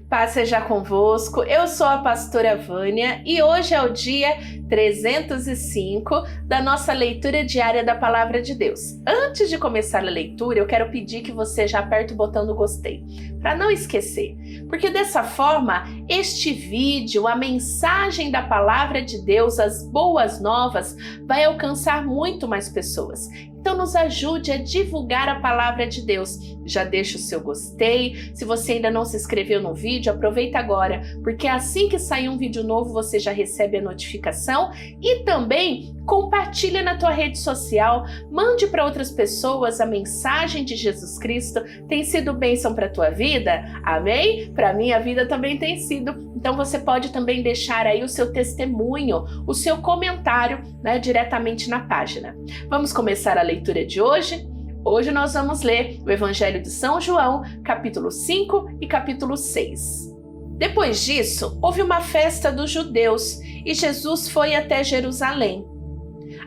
Paz seja convosco, eu sou a pastora Vânia e hoje é o dia 305 da nossa leitura diária da Palavra de Deus. Antes de começar a leitura, eu quero pedir que você já aperte o botão do gostei, para não esquecer, porque dessa forma, este vídeo, a mensagem da Palavra de Deus, as boas novas, vai alcançar muito mais pessoas. Então nos ajude a divulgar a Palavra de Deus. Já deixa o seu gostei. Se você ainda não se inscreveu no vídeo, aproveita agora, porque assim que sair um vídeo novo, você já recebe a notificação. E também compartilha na tua rede social, mande para outras pessoas a mensagem de Jesus Cristo. Tem sido bênção para a tua vida? Amém? Para mim a vida também tem sido. Então você pode também deixar aí o seu testemunho, o seu comentário, diretamente na página. Vamos começar a leitura de hoje? Hoje nós vamos ler o Evangelho de São João, capítulo 5 e capítulo 6. Depois disso, houve uma festa dos judeus e Jesus foi até Jerusalém.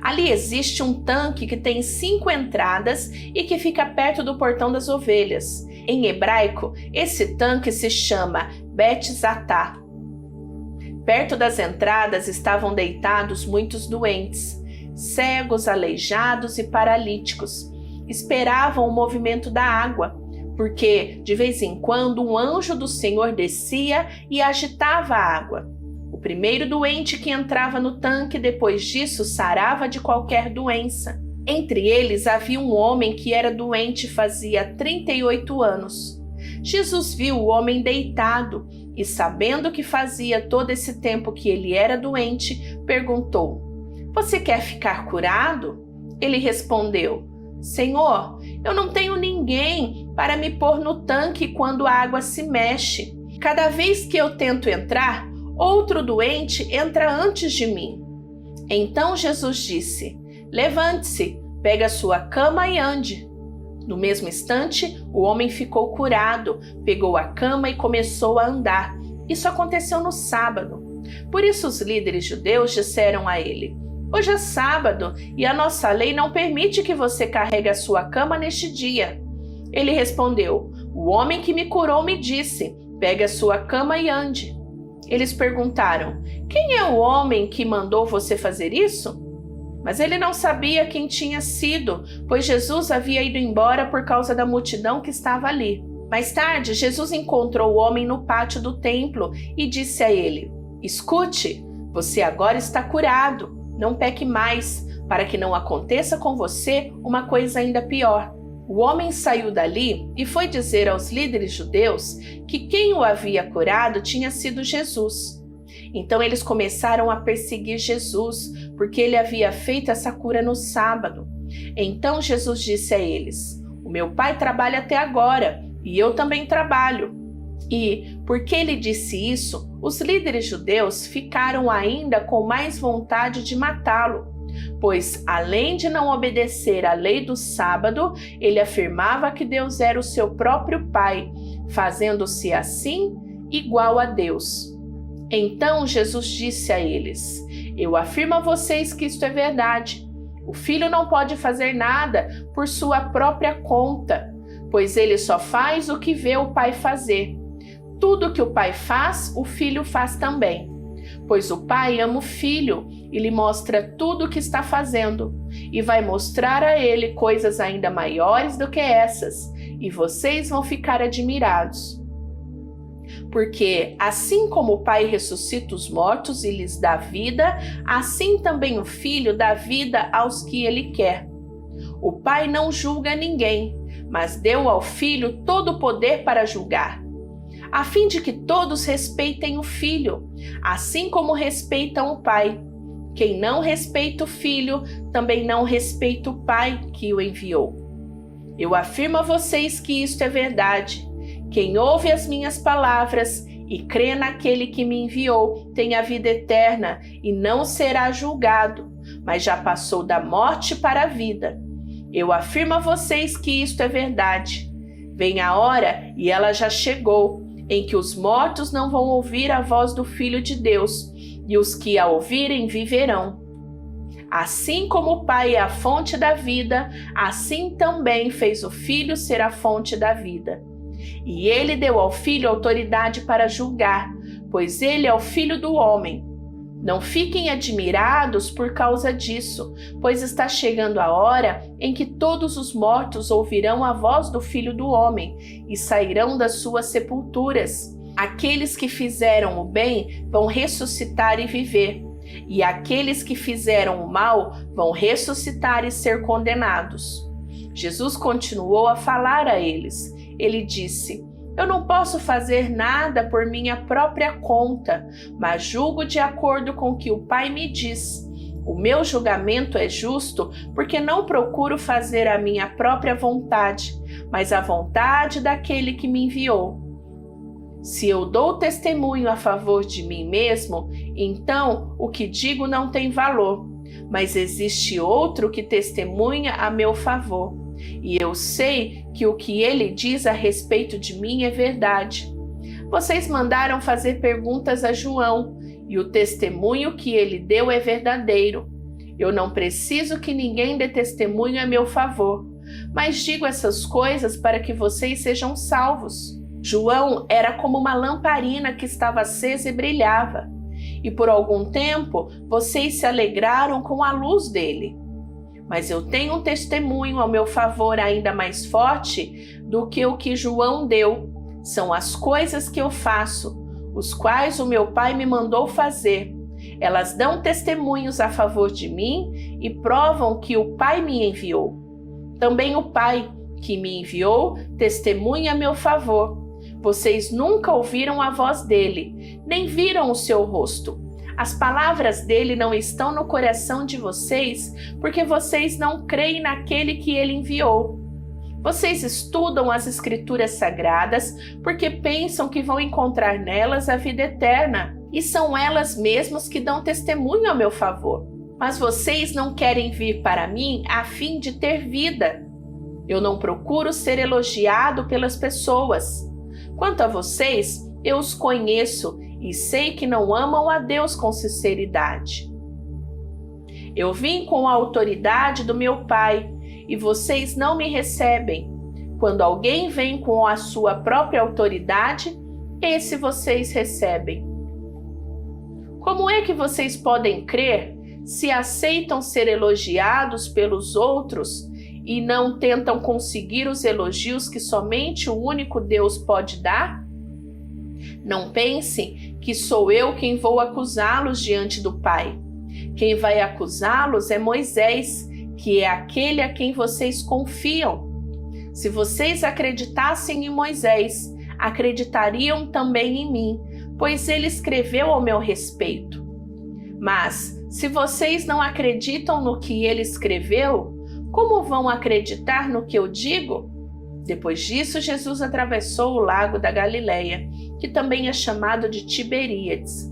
Ali existe um tanque que tem 5 entradas e que fica perto do portão das ovelhas. Em hebraico, esse tanque se chama Bet-Zatá. Perto das entradas estavam deitados muitos doentes, cegos, aleijados e paralíticos. Esperavam o movimento da água, porque de vez em quando um anjo do Senhor descia e agitava a água. O primeiro doente que entrava no tanque depois disso sarava de qualquer doença. Entre eles havia um homem que era doente fazia 38 anos. Jesus viu o homem deitado e, sabendo que fazia todo esse tempo que ele era doente, perguntou: "Você quer ficar curado?" Ele respondeu: "Senhor, eu não tenho ninguém para me pôr no tanque quando a água se mexe. Cada vez que eu tento entrar, outro doente entra antes de mim." Então Jesus disse: "Levante-se, pegue a sua cama e ande." No mesmo instante, o homem ficou curado, pegou a cama e começou a andar. Isso aconteceu no sábado. Por isso os líderes judeus disseram a ele: "Hoje é sábado e a nossa lei não permite que você carregue a sua cama neste dia." Ele respondeu: "O homem que me curou me disse: pegue a sua cama e ande." Eles perguntaram: "Quem é o homem que mandou você fazer isso?" Mas ele não sabia quem tinha sido, pois Jesus havia ido embora por causa da multidão que estava ali. Mais tarde, Jesus encontrou o homem no pátio do templo e disse a ele: "Escute, você agora está curado. Não peque mais, para que não aconteça com você uma coisa ainda pior." O homem saiu dali e foi dizer aos líderes judeus que quem o havia curado tinha sido Jesus. Então eles começaram a perseguir Jesus, porque ele havia feito essa cura no sábado. Então Jesus disse a eles: "O meu pai trabalha até agora, e eu também trabalho." E, porque ele disse isso, os líderes judeus ficaram ainda com mais vontade de matá-lo, pois, além de não obedecer à lei do sábado, ele afirmava que Deus era o seu próprio Pai, fazendo-se assim igual a Deus. Então Jesus disse a eles: "Eu afirmo a vocês que isto é verdade. O filho não pode fazer nada por sua própria conta, pois ele só faz o que vê o pai fazer. Tudo que o pai faz, o filho faz também. Pois o pai ama o filho e lhe mostra tudo o que está fazendo, e vai mostrar a ele coisas ainda maiores do que essas, e vocês vão ficar admirados. Porque assim como o Pai ressuscita os mortos e lhes dá vida, assim também o Filho dá vida aos que ele quer. O Pai não julga ninguém, mas deu ao Filho todo o poder para julgar, a fim de que todos respeitem o Filho, assim como respeitam o Pai. Quem não respeita o Filho, também não respeita o Pai que o enviou. Eu afirmo a vocês que isto é verdade. Quem ouve as minhas palavras e crê naquele que me enviou tem a vida eterna e não será julgado, mas já passou da morte para a vida. Eu afirmo a vocês que isto é verdade. Vem a hora, e ela já chegou, em que os mortos não vão ouvir a voz do Filho de Deus, e os que a ouvirem viverão. Assim como o Pai é a fonte da vida, assim também fez o Filho ser a fonte da vida. E ele deu ao Filho autoridade para julgar, pois ele é o Filho do homem. Não fiquem admirados por causa disso, pois está chegando a hora em que todos os mortos ouvirão a voz do Filho do homem e sairão das suas sepulturas. Aqueles que fizeram o bem vão ressuscitar e viver, e aqueles que fizeram o mal vão ressuscitar e ser condenados. Jesus continuou a falar a eles. Ele disse: Eu não posso fazer nada por minha própria conta, mas julgo de acordo com o que o Pai me diz. O meu julgamento é justo porque não procuro fazer a minha própria vontade, mas a vontade daquele que me enviou. Se eu dou testemunho a favor de mim mesmo, então o que digo não tem valor, mas existe outro que testemunha a meu favor. E eu sei que o que ele diz a respeito de mim é verdade. Vocês mandaram fazer perguntas a João, e o testemunho que ele deu é verdadeiro. Eu não preciso que ninguém dê testemunho a meu favor, mas digo essas coisas para que vocês sejam salvos. João era como uma lamparina que estava acesa e brilhava, e por algum tempo vocês se alegraram com a luz dele. Mas eu tenho um testemunho ao meu favor ainda mais forte do que o que João deu. São as coisas que eu faço, os quais o meu Pai me mandou fazer. Elas dão testemunhos a favor de mim e provam que o Pai me enviou. Também o Pai, que me enviou, testemunha a meu favor. Vocês nunca ouviram a voz dele, nem viram o seu rosto. As palavras dele não estão no coração de vocês, porque vocês não creem naquele que ele enviou. Vocês estudam as Escrituras Sagradas porque pensam que vão encontrar nelas a vida eterna, e são elas mesmas que dão testemunho a meu favor. Mas vocês não querem vir para mim a fim de ter vida. Eu não procuro ser elogiado pelas pessoas. Quanto a vocês, eu os conheço e sei que não amam a Deus com sinceridade. Eu vim com a autoridade do meu Pai e vocês não me recebem. Quando alguém vem com a sua própria autoridade, esse vocês recebem. Como é que vocês podem crer se aceitam ser elogiados pelos outros e não tentam conseguir os elogios que somente o único Deus pode dar? Não pensem que sou eu quem vou acusá-los diante do Pai. Quem vai acusá-los é Moisés, que é aquele a quem vocês confiam. Se vocês acreditassem em Moisés, acreditariam também em mim, pois ele escreveu ao meu respeito. Mas, se vocês não acreditam no que ele escreveu, como vão acreditar no que eu digo? Depois disso, Jesus atravessou o lago da Galileia, que também é chamado de Tiberíades.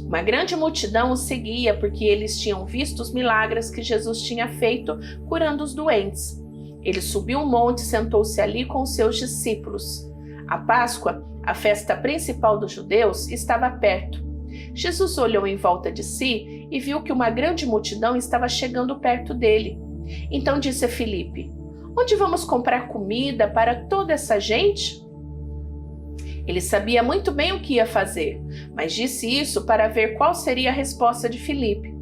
Uma grande multidão o seguia porque eles tinham visto os milagres que Jesus tinha feito curando os doentes. Ele subiu um monte e sentou-se ali com os seus discípulos. A Páscoa, a festa principal dos judeus, estava perto. Jesus olhou em volta de si e viu que uma grande multidão estava chegando perto dele. Então disse a Filipe: Onde vamos comprar comida para toda essa gente? Ele sabia muito bem o que ia fazer, mas disse isso para ver qual seria a resposta de Filipe.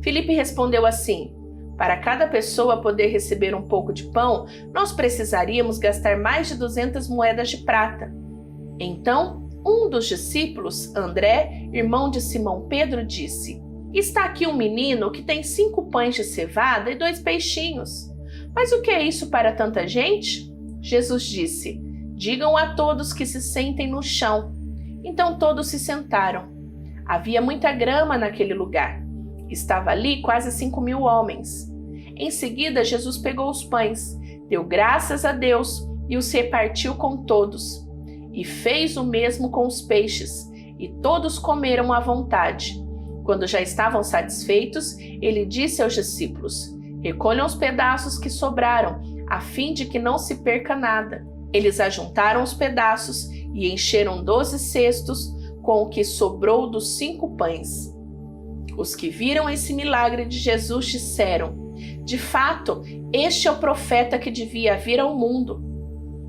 Filipe respondeu assim: Para cada pessoa poder receber um pouco de pão, nós precisaríamos gastar mais de 200 moedas de prata. Então, um dos discípulos, André, irmão de Simão Pedro, disse: Está aqui um menino que tem 5 pães de cevada e 2 peixinhos. Mas o que é isso para tanta gente? Jesus disse: Digam a todos que se sentem no chão. Então todos se sentaram. Havia muita grama naquele lugar. Estava ali quase 5.000 homens. Em seguida, Jesus pegou os pães, deu graças a Deus e os repartiu com todos. E fez o mesmo com os peixes, e todos comeram à vontade. Quando já estavam satisfeitos, ele disse aos discípulos: Recolham os pedaços que sobraram, a fim de que não se perca nada. Eles ajuntaram os pedaços e encheram 12 cestos com o que sobrou dos 5 pães. Os que viram esse milagre de Jesus disseram: De fato, este é o profeta que devia vir ao mundo.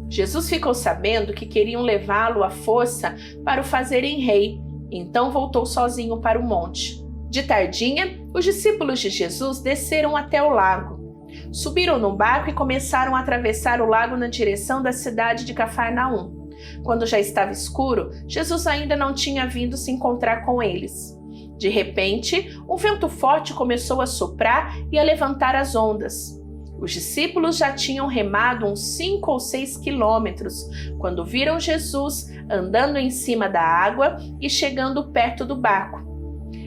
Jesus ficou sabendo que queriam levá-lo à força para o fazerem rei, então voltou sozinho para o monte. De tardinha, os discípulos de Jesus desceram até o lago. Subiram no barco e começaram a atravessar o lago na direção da cidade de Cafarnaum. Quando já estava escuro, Jesus ainda não tinha vindo se encontrar com eles. De repente, um vento forte começou a soprar e a levantar as ondas. Os discípulos já tinham remado uns 5 ou 6 quilômetros quando viram Jesus andando em cima da água e chegando perto do barco.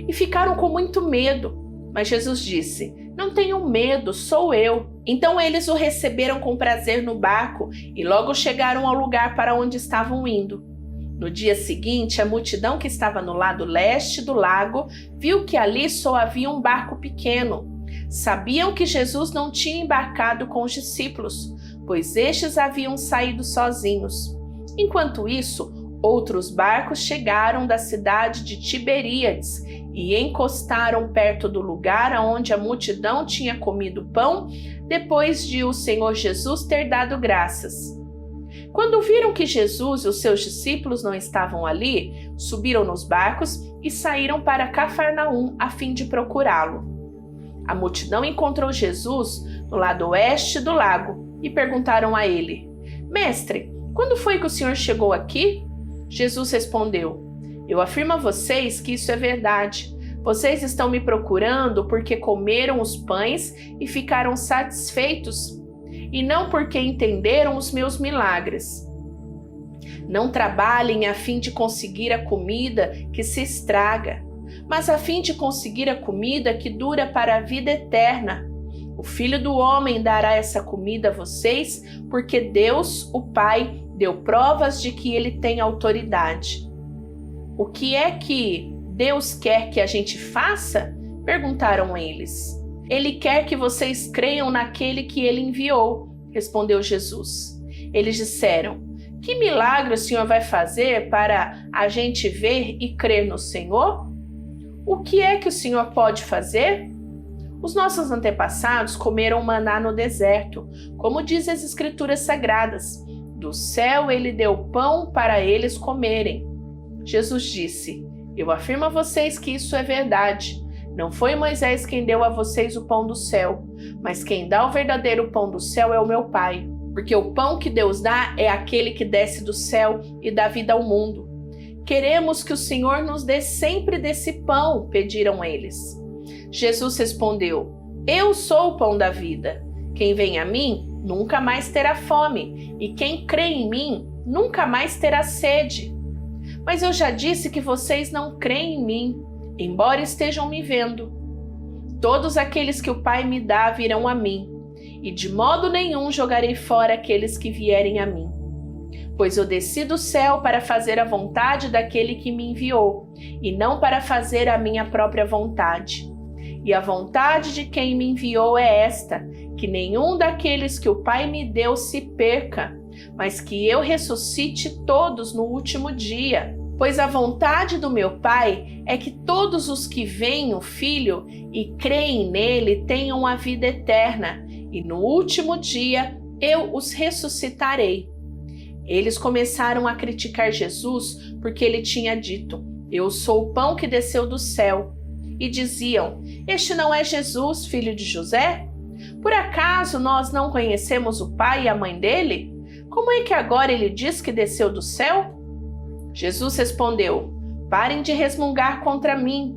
E ficaram com muito medo, mas Jesus disse: "Não tenham medo, sou eu." Então eles o receberam com prazer no barco e logo chegaram ao lugar para onde estavam indo. No dia seguinte, a multidão que estava no lado leste do lago viu que ali só havia um barco pequeno. Sabiam que Jesus não tinha embarcado com os discípulos, pois estes haviam saído sozinhos. Enquanto isso, outros barcos chegaram da cidade de Tiberíades e encostaram perto do lugar onde a multidão tinha comido pão depois de o Senhor Jesus ter dado graças. Quando viram que Jesus e os seus discípulos não estavam ali, subiram nos barcos e saíram para Cafarnaum a fim de procurá-lo. A multidão encontrou Jesus no lado oeste do lago e perguntaram a ele: "Mestre, quando foi que o Senhor chegou aqui?" Jesus respondeu: "Eu afirmo a vocês que isso é verdade. Vocês estão me procurando porque comeram os pães e ficaram satisfeitos, e não porque entenderam os meus milagres. Não trabalhem a fim de conseguir a comida que se estraga, mas a fim de conseguir a comida que dura para a vida eterna. O Filho do Homem dará essa comida a vocês, porque Deus, o Pai, deu provas de que ele tem autoridade." "O que é que Deus quer que a gente faça?" perguntaram eles. "Ele quer que vocês creiam naquele que ele enviou", respondeu Jesus. Eles disseram: "Que milagre o Senhor vai fazer para a gente ver e crer no Senhor? O que é que o Senhor pode fazer? Os nossos antepassados comeram maná no deserto, como diz as Escrituras Sagradas. Do céu ele deu pão para eles comerem." Jesus disse: "Eu afirmo a vocês que isso é verdade. Não foi Moisés quem deu a vocês o pão do céu, mas quem dá o verdadeiro pão do céu é o meu Pai. Porque o pão que Deus dá é aquele que desce do céu e dá vida ao mundo. Queremos que o Senhor nos dê sempre desse pão", pediram eles. Jesus respondeu: "Eu sou o pão da vida. Quem vem a mim nunca mais terá fome, e quem crê em mim nunca mais terá sede. Mas eu já disse que vocês não creem em mim, embora estejam me vendo. Todos aqueles que o Pai me dá virão a mim, e de modo nenhum jogarei fora aqueles que vierem a mim. Pois eu desci do céu para fazer a vontade daquele que me enviou, e não para fazer a minha própria vontade. E a vontade de quem me enviou é esta, que nenhum daqueles que o Pai me deu se perca, mas que eu ressuscite todos no último dia. Pois a vontade do meu Pai é que todos os que veem o Filho e creem nele tenham a vida eterna, e no último dia eu os ressuscitarei." Eles começaram a criticar Jesus porque ele tinha dito: "Eu sou o pão que desceu do céu." E diziam: "Este não é Jesus, filho de José? Por acaso nós não conhecemos o pai e a mãe dele? Como é que agora ele diz que desceu do céu?" Jesus respondeu: "Parem de resmungar contra mim.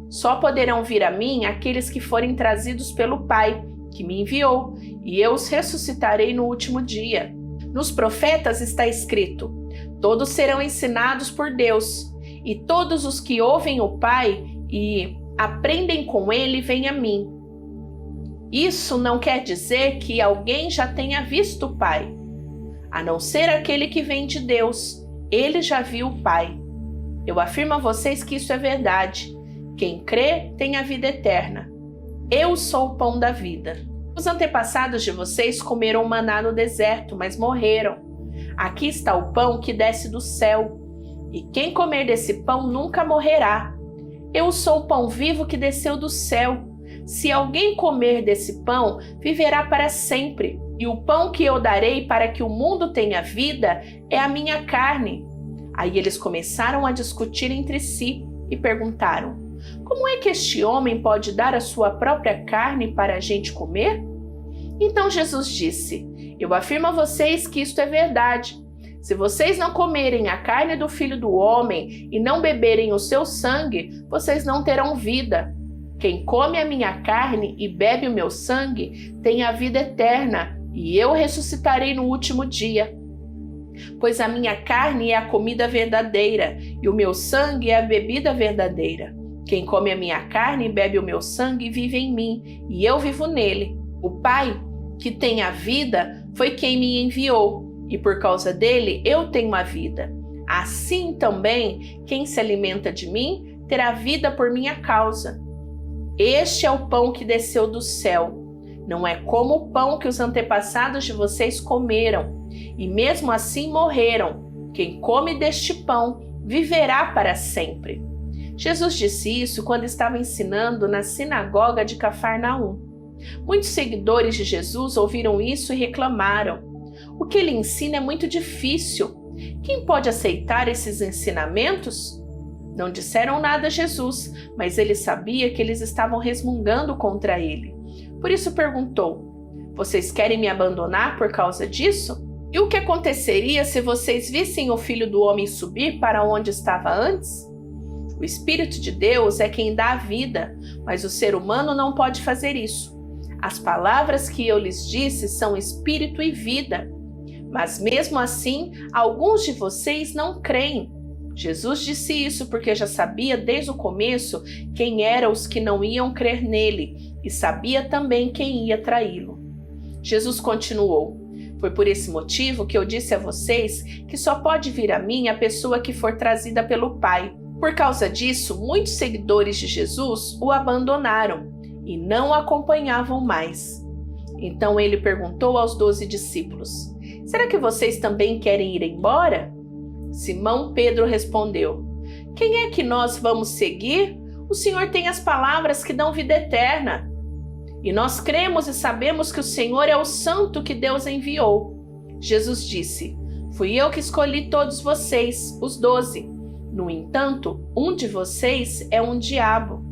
Só poderão vir a mim aqueles que forem trazidos pelo Pai, que me enviou, e eu os ressuscitarei no último dia. Nos profetas está escrito: todos serão ensinados por Deus, e todos os que ouvem o Pai e aprendem com ele vêm a mim. Isso não quer dizer que alguém já tenha visto o Pai, a não ser aquele que vem de Deus. Ele já viu o Pai. Eu afirmo a vocês que isso é verdade. Quem crê tem a vida eterna. Eu sou o pão da vida. Os antepassados de vocês comeram maná no deserto, mas morreram. Aqui está o pão que desce do céu, e quem comer desse pão nunca morrerá. Eu sou o pão vivo que desceu do céu. Se alguém comer desse pão, viverá para sempre. e o pão que eu darei para que o mundo tenha vida é a minha carne. Aí eles começaram a discutir entre si e perguntaram: como é que este homem pode dar a sua própria carne para a gente comer? Então Jesus disse: eu afirmo a vocês que isto é verdade. Se vocês não comerem a carne do Filho do Homem e não beberem o seu sangue, vocês não terão vida. Quem come a minha carne e bebe o meu sangue tem a vida eterna, e eu ressuscitarei no último dia. Pois a minha carne é a comida verdadeira, e o meu sangue é a bebida verdadeira. Quem come a minha carne e bebe o meu sangue vive em mim, e eu vivo nele. O Pai, que tem a vida, foi quem me enviou, e por causa dele eu tenho a vida. Assim também, quem se alimenta de mim terá vida por minha causa. Este é o pão que desceu do céu. Não é como o pão que os antepassados de vocês comeram, e mesmo assim morreram. Quem come deste pão viverá para sempre. Jesus disse isso quando estava ensinando na sinagoga de Cafarnaum. Muitos seguidores de Jesus ouviram isso e reclamaram: o que ele ensina é muito difícil. Quem pode aceitar esses ensinamentos? Não disseram nada a Jesus, mas ele sabia que eles estavam resmungando contra ele. Por isso perguntou: vocês querem me abandonar por causa disso? E o que aconteceria se vocês vissem o Filho do Homem subir para onde estava antes? O Espírito de Deus é quem dá a vida, mas o ser humano não pode fazer isso. As palavras que eu lhes disse são espírito e vida, mas mesmo assim, alguns de vocês não creem. Jesus disse isso porque já sabia desde o começo quem eram os que não iam crer nele e sabia também quem ia traí-lo. Jesus continuou: foi por esse motivo que eu disse a vocês que só pode vir a mim a pessoa que for trazida pelo Pai. Por causa disso, muitos seguidores de Jesus o abandonaram e não o acompanhavam mais. Então ele perguntou aos 12 discípulos: será que vocês também querem ir embora? Simão Pedro respondeu: quem é que nós vamos seguir? O Senhor tem as palavras que dão vida eterna. E nós cremos e sabemos que o Senhor é o Santo que Deus enviou. Jesus disse: fui eu que escolhi todos vocês, os 12. No entanto, um de vocês é um diabo.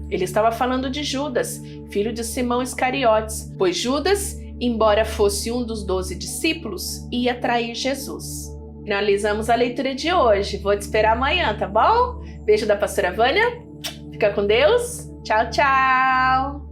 Ele estava falando de Judas, filho de Simão Iscariotes, pois Judas, embora fosse um dos 12 discípulos, ia trair Jesus. Finalizamos a leitura de hoje. Vou te esperar amanhã, tá bom? Beijo da pastora Vânia. Fica com Deus. Tchau, tchau.